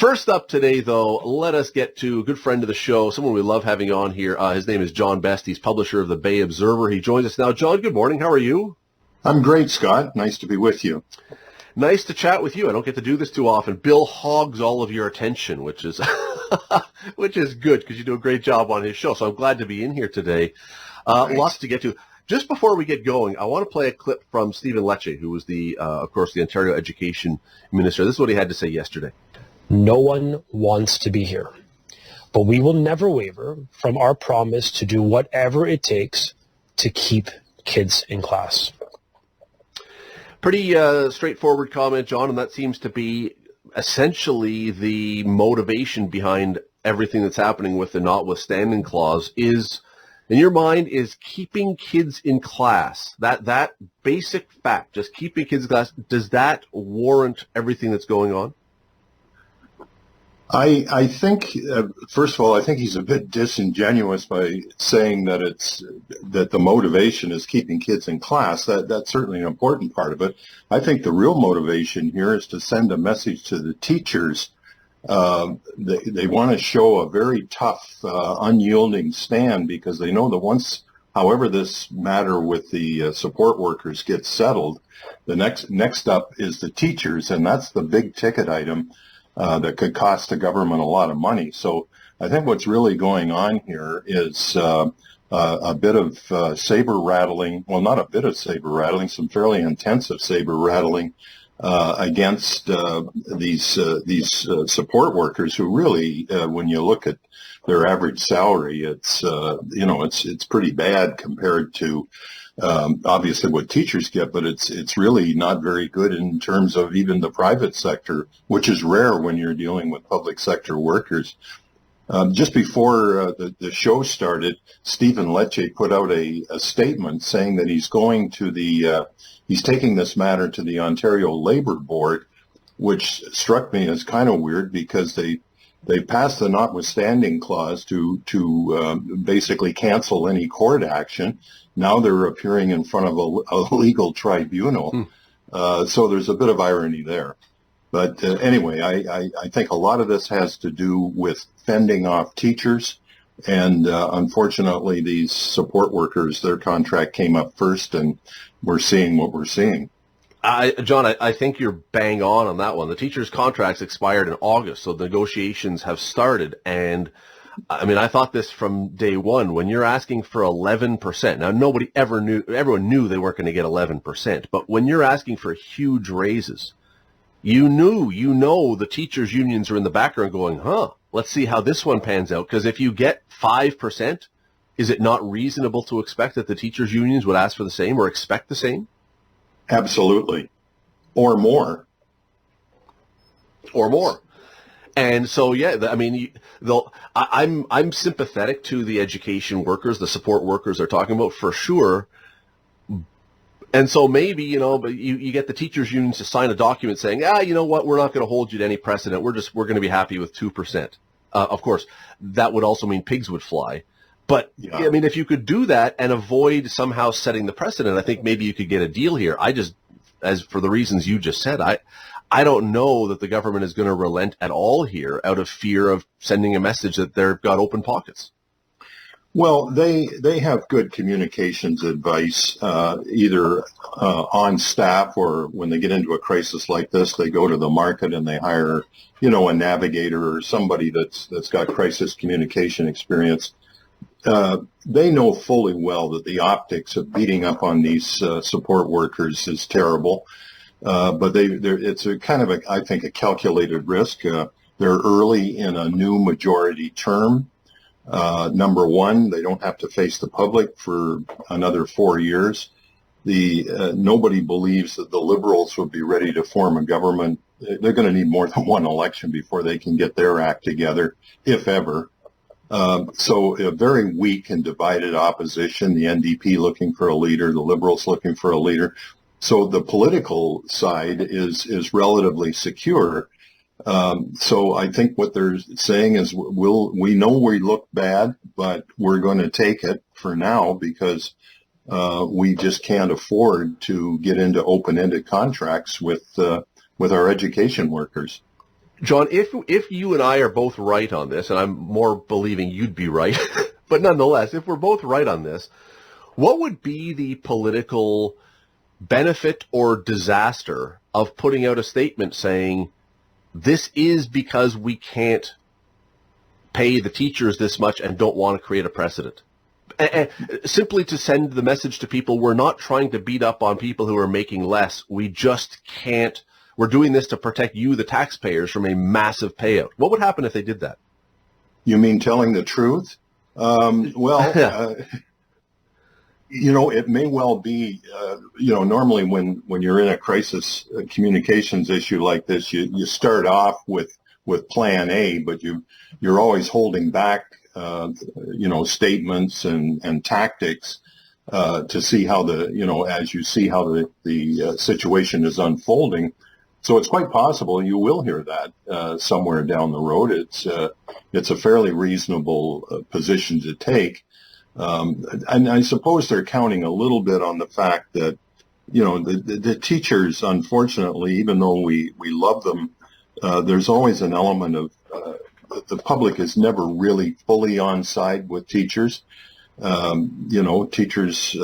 First up today, though, let us get to a good friend of the show, someone we love having on here. His name is John Best. He's publisher of the Bay Observer. He joins us now. John, good morning. How are you? I'm great, Scott. Nice to be with you. Nice to chat with you. I don't get to do this too often. Bill hogs all of your attention, which is which is good because you do a great job on his show. So I'm glad to be in here today. Lots to get to. Just before we get going, I want to play a clip from Stephen Lecce, who was of course, the Ontario Education Minister. This is what he had to say yesterday. No one wants to be here, but we will never waver from our promise to do whatever it takes to keep kids in class. Pretty straightforward comment, John, and that seems to be essentially the motivation behind everything that's happening with the notwithstanding clause is, in your mind, is keeping kids in class. That basic fact, just keeping kids in class, does that warrant everything that's going on? I think, first of all, I think he's a bit disingenuous by saying that the motivation is keeping kids in class. That's certainly an important part of it. I think the real motivation here is to send a message to the teachers. They want to show a very tough, unyielding stand because they know that once, however this matter with the support workers gets settled, the next up is the teachers, and that's the big ticket item. That could cost the government a lot of money. So I think what's really going on here is a bit of saber rattling. Well, not a bit of saber rattling, some fairly intensive saber rattling against these support workers who really, when you look at their average salary, it's pretty bad compared to obviously what teachers get, but it's really not very good in terms of even the private sector, which is rare when you're dealing with public sector workers. Just before the show started, Stephen Lecce put out a statement saying that he's taking this matter to the Ontario Labour Board, which struck me as kind of weird because they passed the notwithstanding clause to basically cancel any court action. Now they're appearing in front of a legal tribunal. So there's a bit of irony there. But anyway, I think a lot of this has to do with fending off teachers. And unfortunately, these support workers, their contract came up first, and we're seeing what we're seeing. John, I think you're bang on that one. The teachers' contracts expired in August, so the negotiations have started. And I mean, I thought this from day one. When you're asking for 11%, now everyone knew they weren't going to get 11%, but when you're asking for huge raises, you know the teachers' unions are in the background going, let's see how this one pans out. Because if you get 5%, is it not reasonable to expect that the teachers' unions would ask for the same or expect the same? Absolutely. Or more. And so, yeah, I mean, I'm sympathetic to the education workers, the support workers they're talking about, for sure. And so maybe, but you get the teachers' unions to sign a document saying, you know what, we're not going to hold you to any precedent. We're going to be happy with 2%. Of course, that would also mean pigs would fly. But, yeah. I mean, if you could do that and avoid somehow setting the precedent, I think maybe you could get a deal here. As for the reasons you just said, I don't know that the government is going to relent at all here out of fear of sending a message that they've got open pockets. Well, they have good communications advice, either on staff or when they get into a crisis like this, they go to the market and they hire, a navigator or somebody that's got crisis communication experience. They know fully well that the optics of beating up on these support workers is terrible. But it's a kind of I think, a calculated risk. They're early in a new majority term. Number one, they don't have to face the public for another 4 years. Nobody believes that the Liberals would be ready to form a government. They're going to need more than one election before they can get their act together, if ever. So a very weak and divided opposition, the NDP looking for a leader, the Liberals looking for a leader. So the political side is relatively secure. So I think what they're saying is we know we look bad, but we're going to take it for now because we just can't afford to get into open-ended contracts with our education workers. John, if you and I are both right on this, and I'm more believing you'd be right, but nonetheless, if we're both right on this, what would be the political benefit or disaster of putting out a statement saying this is because we can't pay the teachers this much and don't want to create a precedent? And simply to send the message to people, we're not trying to beat up on people who are making less. We just can't. We're doing this to protect you, the taxpayers, from a massive payout. What would happen if they did that? You mean telling the truth? It may well be, normally when you're in a crisis communications issue like this, you start off with plan A, but you're always holding back, statements and tactics to see how as you see how the situation is unfolding. So it's quite possible you will hear that somewhere down the road. It's a fairly reasonable position to take. And I suppose they're counting a little bit on the fact that, the teachers, unfortunately, even though we love them, there's always an element of the public is never really fully on side with teachers. Teachers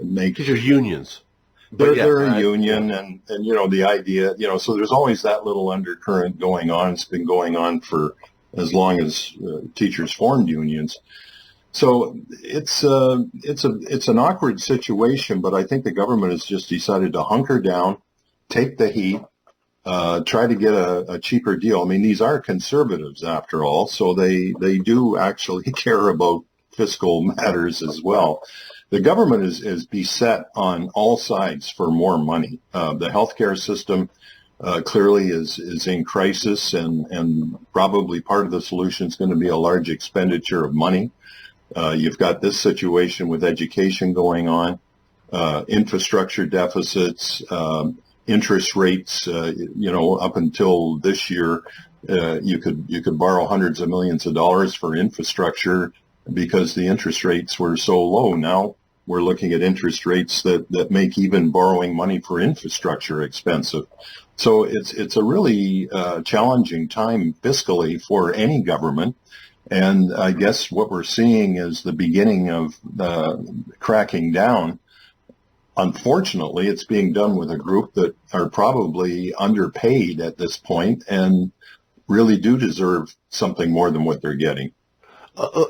make... Teachers unions. They're a union, and the idea, so there's always that little undercurrent going on. It's been going on for as long as teachers formed unions. So it's an awkward situation, but I think the government has just decided to hunker down, take the heat, try to get a cheaper deal. I mean, these are conservatives after all, so they do actually care about fiscal matters as well. The government is beset on all sides for more money. The healthcare system clearly is in crisis, and probably part of the solution is going to be a large expenditure of money. You've got this situation with education going on, infrastructure deficits, interest rates. Up until this year, you could borrow hundreds of millions of dollars for infrastructure because the interest rates were so low. Now we're looking at interest rates that make even borrowing money for infrastructure expensive. So it's a really challenging time fiscally for any government. And I guess what we're seeing is the beginning of cracking down. Unfortunately, it's being done with a group that are probably underpaid at this point and really do deserve something more than what they're getting.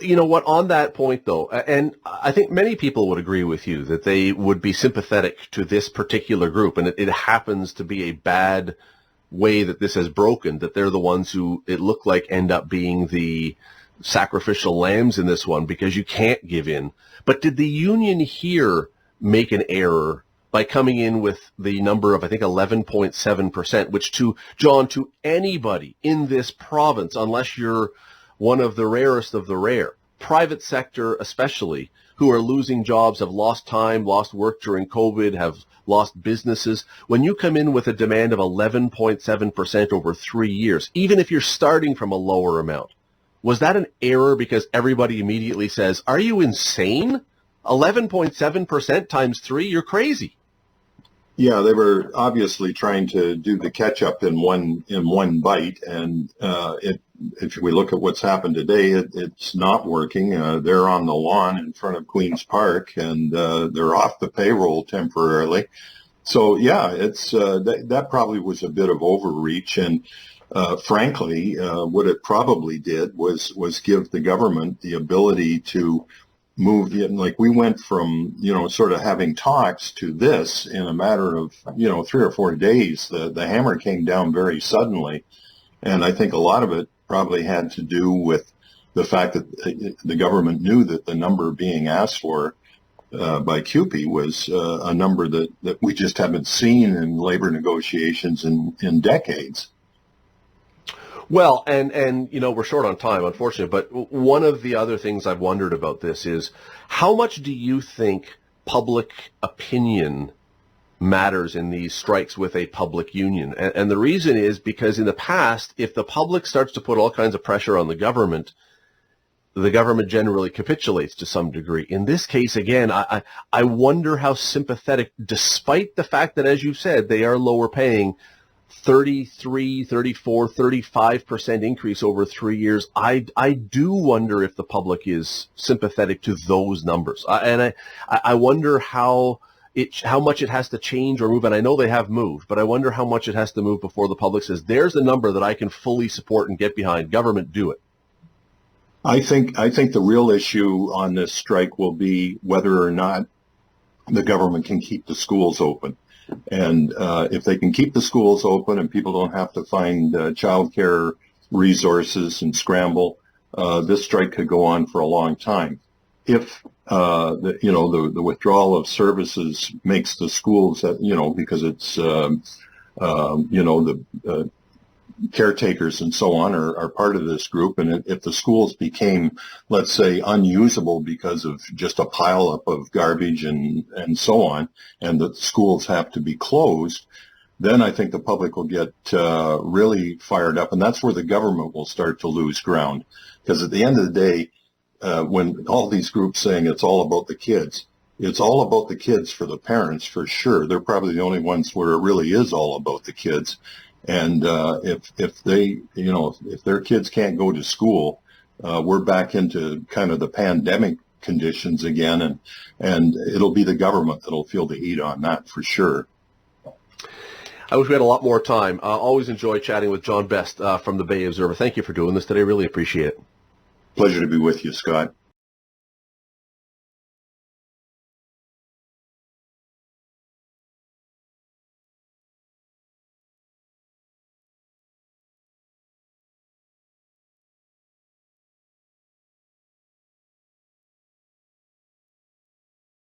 You know what, on that point, though, and I think many people would agree with you that they would be sympathetic to this particular group, and it happens to be a bad way that this has broken, that they're the ones who, it looked like, end up being the sacrificial lambs in this one because you can't give in. But did the union here make an error by coming in with the number of, I think, 11.7%, which to anybody in this province, unless you're one of the rarest of the rare, private sector especially, who are losing jobs, have lost time, lost work during COVID, have lost businesses. When you come in with a demand of 11.7% over 3 years, even if you're starting from a lower amount, was that an error because everybody immediately says, are you insane? 11.7% times 3? You're crazy. Yeah, they were obviously trying to do the catch-up in one bite, and if we look at what's happened today, it's not working. They're on the lawn in front of Queen's Park, and they're off the payroll temporarily. So yeah, it's that probably was a bit of overreach, and frankly, what it probably did was give the government the ability to move in. Like, we went from, sort of having talks to this in a matter of, 3 or 4 days. The hammer came down very suddenly. And I think a lot of it probably had to do with the fact that the government knew that the number being asked for by CUPE was a number that we just haven't seen in labor negotiations in decades. Well, and we're short on time, unfortunately, but one of the other things I've wondered about this is how much do you think public opinion matters in these strikes with a public union? And the reason is because in the past, if the public starts to put all kinds of pressure on the government generally capitulates to some degree. In this case, again, I wonder how sympathetic, despite the fact that, as you've said, they are lower paying, 33, 34, 35% increase over 3 years, I do wonder if the public is sympathetic to those numbers. I wonder how much it has to change or move, and I know they have moved, but I wonder how much it has to move before the public says, there's a number that I can fully support and get behind. Government, do it. I think the real issue on this strike will be whether or not the government can keep the schools open. And if they can keep the schools open and people don't have to find childcare resources and scramble, this strike could go on for a long time. If the withdrawal of services makes the schools, because it's the caretakers and so on are part of this group, and if the schools became, let's say, unusable because of just a pileup of garbage and so on, and the schools have to be closed, then I think the public will get really fired up, and that's where the government will start to lose ground. Because at the end of the day, when all these groups saying it's all about the kids, it's all about the kids for the parents, for sure. They're probably the only ones where it really is all about the kids. And if their kids can't go to school, we're back into kind of the pandemic conditions again, and it'll be the government that'll feel the heat on that for sure. I wish we had a lot more time. Always enjoy chatting with John Best from the Bay Observer. Thank you for doing this today. Really appreciate it. Pleasure to be with you, Scott.